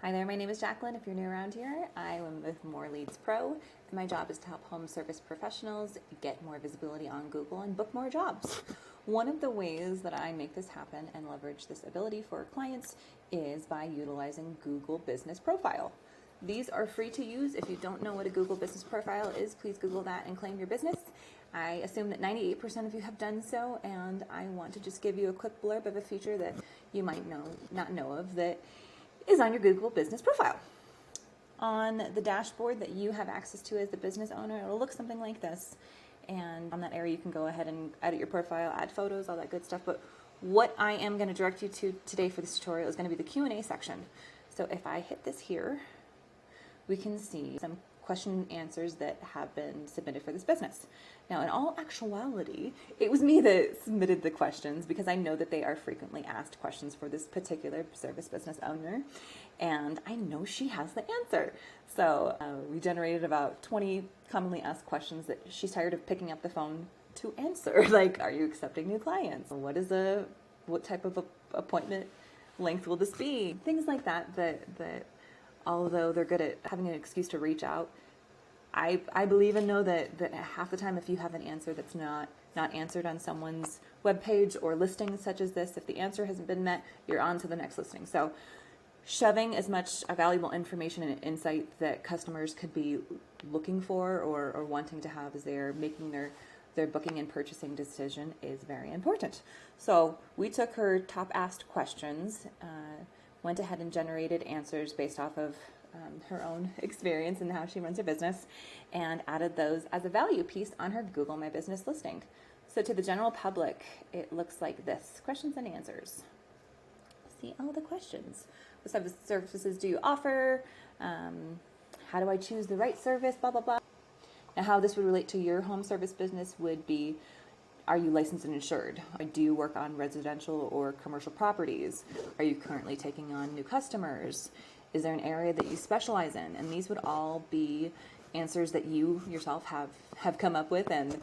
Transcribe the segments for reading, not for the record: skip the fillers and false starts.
Hi there, my name is Jacqueline. If you're new around here, I am with More Leads Pro, and my job is to help home service professionals get more visibility on Google and book more jobs. One of the ways that I make this happen and leverage this ability for clients is by utilizing Google Business Profile. These are free to use. If you don't know what a Google Business Profile is, please Google that and claim your business. I assume that 98% of you have done so, and I want to just give you a quick blurb of a feature that you might not know of that is on your Google Business Profile. On the dashboard that you have access to as the business owner, it'll look something like this. And on that area, you can go ahead and edit your profile, add photos, all that good stuff. But what I am going to direct you to today for this tutorial is going to be the Q&A section. So if I hit this here, we can see some question and answers that have been submitted for this business. Now, in all actuality, it was me that submitted the questions because I know that they are frequently asked questions for this particular service business owner, and I know she has the answer. So we generated about 20 commonly asked questions that she's tired of picking up the phone to answer. Like, are you accepting new clients? What type of appointment length will this be? Things like that although they're good at having an excuse to reach out, I believe and know that half the time if you have an answer that's not answered on someone's webpage or listing such as this, if the answer hasn't been met, you're on to the next listing. So shoving as much valuable information and insight that customers could be looking for or wanting to have as they're making their booking and purchasing decision is very important. So we took her top asked questions, went ahead and generated answers based off of her own experience and how she runs her business, and added those as a value piece on her Google My Business listing. So to the general public, it looks like this: questions and answers. See all the questions. What type of services do you offer? How do I choose the right service? Blah, blah, blah. Now, how this would relate to your home service business would be: are you licensed and insured? Do you work on residential or commercial properties? Are you currently taking on new customers? Is there an area that you specialize in? And these would all be answers that you yourself have come up with. And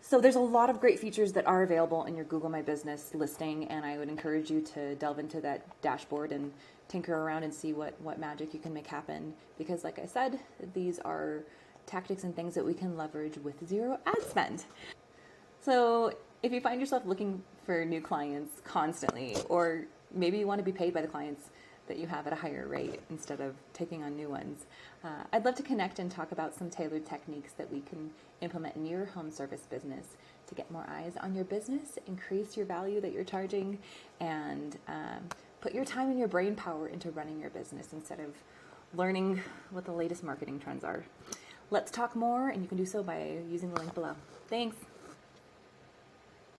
so there's a lot of great features that are available in your Google My Business listing, and I would encourage you to delve into that dashboard and tinker around and see what magic you can make happen. Because like I said, these are tactics and things that we can leverage with zero ad spend. So if you find yourself looking for new clients constantly, or maybe you want to be paid by the clients that you have at a higher rate instead of taking on new ones, I'd love to connect and talk about some tailored techniques that we can implement in your home service business to get more eyes on your business, increase your value that you're charging, and put your time and your brain power into running your business instead of learning what the latest marketing trends are. Let's talk more, and you can do so by using the link below. Thanks.